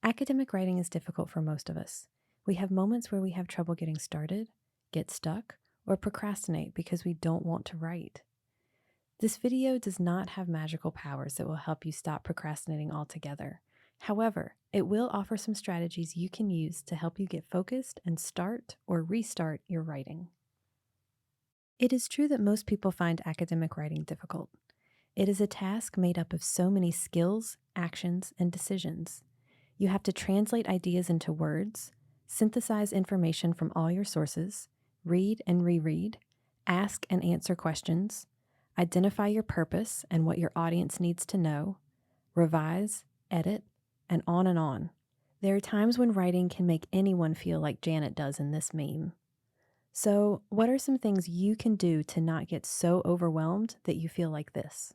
Academic writing is difficult for most of us. We have moments where we have trouble getting started, get stuck, or procrastinate because we don't want to write. This video does not have magical powers that will help you stop procrastinating altogether. However, it will offer some strategies you can use to help you get focused and start or restart your writing. It is true that most people find academic writing difficult. It is a task made up of so many skills, actions, and decisions. You have to translate ideas into words, synthesize information from all your sources, read and reread, ask and answer questions, identify your purpose and what your audience needs to know, revise, edit, and on and on. There are times when writing can make anyone feel like Janet does in this meme. So, what are some things you can do to not get so overwhelmed that you feel like this?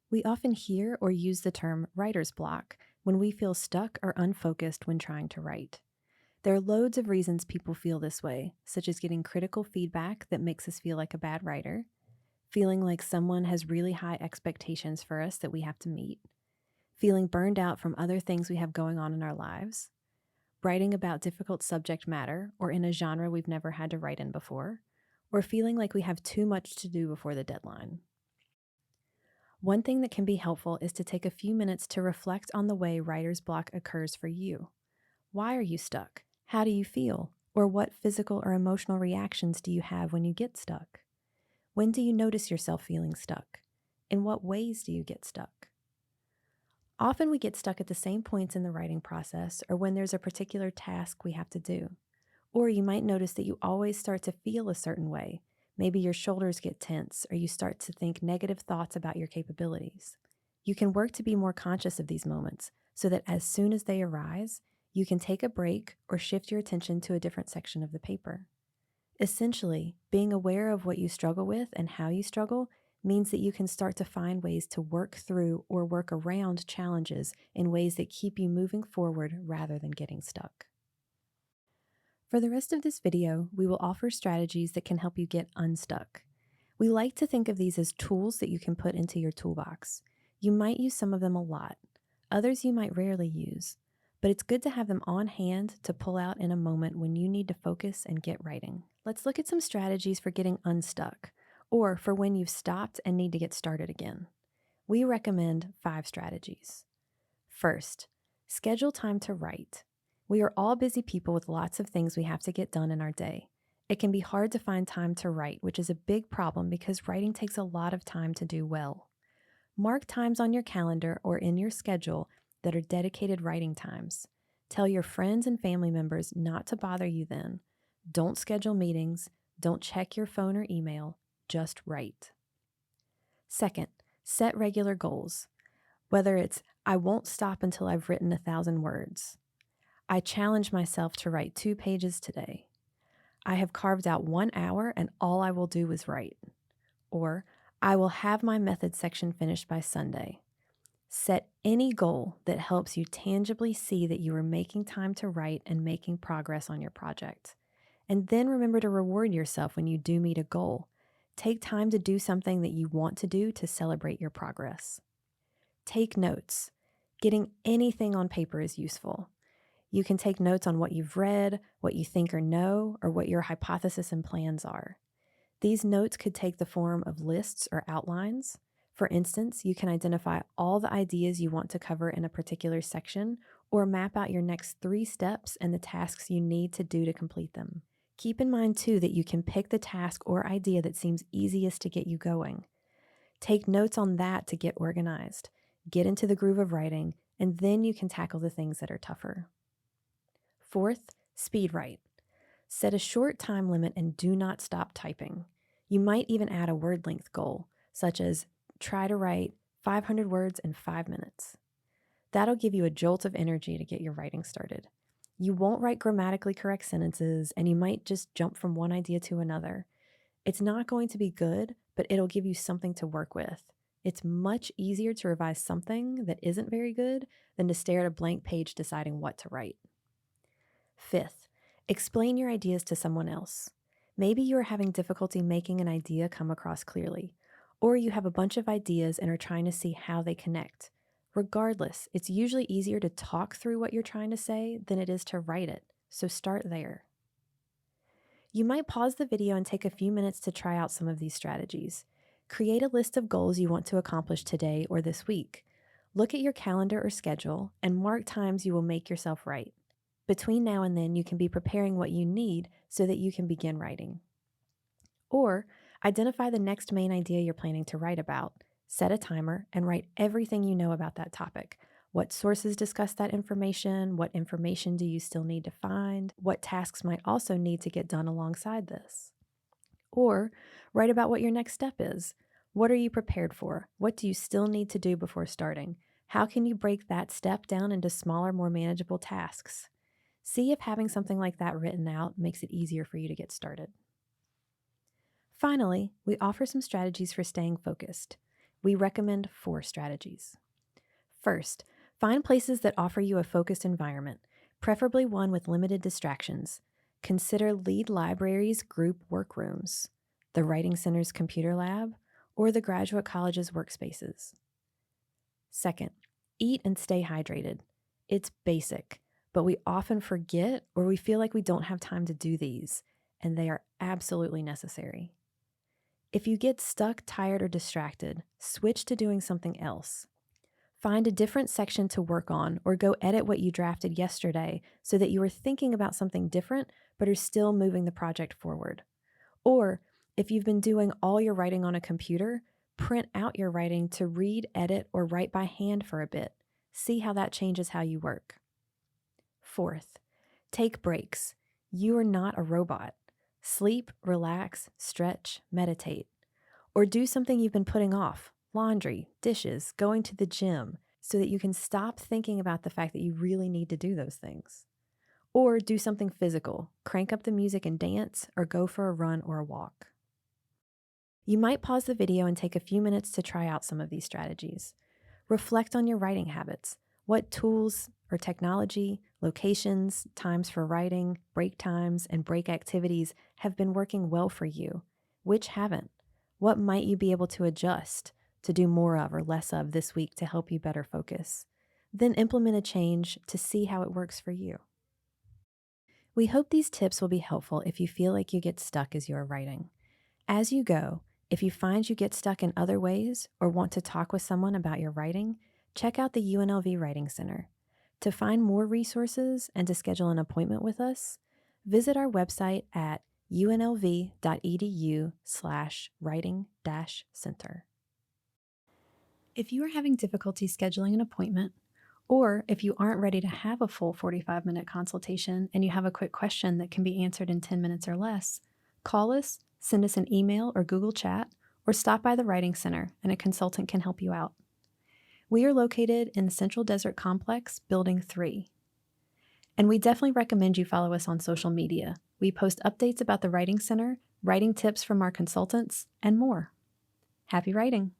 We often hear or use the term writer's block when we feel stuck or unfocused when trying to write. There are loads of reasons people feel this way, such as getting critical feedback that makes us feel like a bad writer, feeling like someone has really high expectations for us that we have to meet, feeling burned out from other things we have going on in our lives, writing about difficult subject matter or in a genre we've never had to write in before, or feeling like we have too much to do before the deadline. One thing that can be helpful is to take a few minutes to reflect on the way writer's block occurs for you. Why are you stuck? How do you feel? Or what physical or emotional reactions do you have when you get stuck? When do you notice yourself feeling stuck? In what ways do you get stuck? Often we get stuck at the same points in the writing process or when there's a particular task we have to do. Or you might notice that you always start to feel a certain way. Maybe your shoulders get tense or you start to think negative thoughts about your capabilities. You can work to be more conscious of these moments so that as soon as they arise, you can take a break or shift your attention to a different section of the paper. Essentially, being aware of what you struggle with and how you struggle means that you can start to find ways to work through or work around challenges in ways that keep you moving forward rather than getting stuck. For the rest of this video, we will offer strategies that can help you get unstuck. We like to think of these as tools that you can put into your toolbox. You might use some of them a lot. Others you might rarely use, but it's good to have them on hand to pull out in a moment when you need to focus and get writing. Let's look at some strategies for getting unstuck, or for when you've stopped and need to get started again. We recommend 5 strategies. First, schedule time to write. We are all busy people with lots of things we have to get done in our day. It can be hard to find time to write, which is a big problem because writing takes a lot of time to do well. Mark times on your calendar or in your schedule that are dedicated writing times. Tell your friends and family members not to bother you then. Don't schedule meetings. Don't check your phone or email. Just write. Second, set regular goals. Whether it's, I won't stop until I've written 1,000 words. I challenge myself to write 2 pages today. I have carved out 1 hour and all I will do is write. Or, I will have my method section finished by Sunday. Set any goal that helps you tangibly see that you are making time to write and making progress on your project. And then remember to reward yourself when you do meet a goal. Take time to do something that you want to do to celebrate your progress. Take notes. Getting anything on paper is useful. You can take notes on what you've read, what you think or know, or what your hypothesis and plans are. These notes could take the form of lists or outlines. For instance, you can identify all the ideas you want to cover in a particular section, or map out your next 3 steps and the tasks you need to do to complete them. Keep in mind, too, that you can pick the task or idea that seems easiest to get you going. Take notes on that to get organized, get into the groove of writing, and then you can tackle the things that are tougher. Fourth, speed write. Set a short time limit and do not stop typing. You might even add a word length goal, such as try to write 500 words in 5 minutes. That'll give you a jolt of energy to get your writing started. You won't write grammatically correct sentences, and you might just jump from one idea to another. It's not going to be good, but it'll give you something to work with. It's much easier to revise something that isn't very good than to stare at a blank page deciding what to write. Fifth, explain your ideas to someone else. Maybe you are having difficulty making an idea come across clearly, or you have a bunch of ideas and are trying to see how they connect. Regardless, it's usually easier to talk through what you're trying to say than it is to write it, so start there. You might pause the video and take a few minutes to try out some of these strategies. Create a list of goals you want to accomplish today or this week. Look at your calendar or schedule and mark times you will make yourself write. Between now and then, you can be preparing what you need so that you can begin writing. Or identify the next main idea you're planning to write about. Set a timer and write everything you know about that topic. What sources discuss that information? What information do you still need to find? What tasks might also need to get done alongside this? Or write about what your next step is. What are you prepared for? What do you still need to do before starting? How can you break that step down into smaller, more manageable tasks? See if having something like that written out makes it easier for you to get started. Finally, we offer some strategies for staying focused. We recommend 4 strategies. First, find places that offer you a focused environment, preferably one with limited distractions. Consider Lead Library's group workrooms, the Writing Center's computer lab, or the Graduate College's workspaces. Second, eat and stay hydrated. It's basic, but we often forget or we feel like we don't have time to do these, and they are absolutely necessary. If you get stuck, tired, or distracted, switch to doing something else. Find a different section to work on or go edit what you drafted yesterday so that you are thinking about something different but are still moving the project forward. Or if you've been doing all your writing on a computer, print out your writing to read, edit, or write by hand for a bit. See how that changes how you work. Fourth, take breaks. You are not a robot. Sleep, relax, stretch, meditate. Or do something you've been putting off, laundry, dishes, going to the gym, so that you can stop thinking about the fact that you really need to do those things. Or do something physical, crank up the music and dance, or go for a run or a walk. You might pause the video and take a few minutes to try out some of these strategies. Reflect on your writing habits. What tools or technology, locations, times for writing, break times, and break activities have been working well for you? Which haven't? What might you be able to adjust to do more of or less of this week to help you better focus? Then implement a change to see how it works for you. We hope these tips will be helpful if you feel like you get stuck as you are writing. As you go, if you find you get stuck in other ways or want to talk with someone about your writing, check out the UNLV Writing Center. To find more resources and to schedule an appointment with us, visit our website at unlv.edu/writing-center. If you are having difficulty scheduling an appointment, or if you aren't ready to have a full 45-minute consultation and you have a quick question that can be answered in 10 minutes or less, call us, send us an email or Google Chat, or stop by the Writing Center and a consultant can help you out. We are located in the Central Desert Complex, Building 3. And we definitely recommend you follow us on social media. We post updates about the Writing Center, writing tips from our consultants, and more. Happy writing!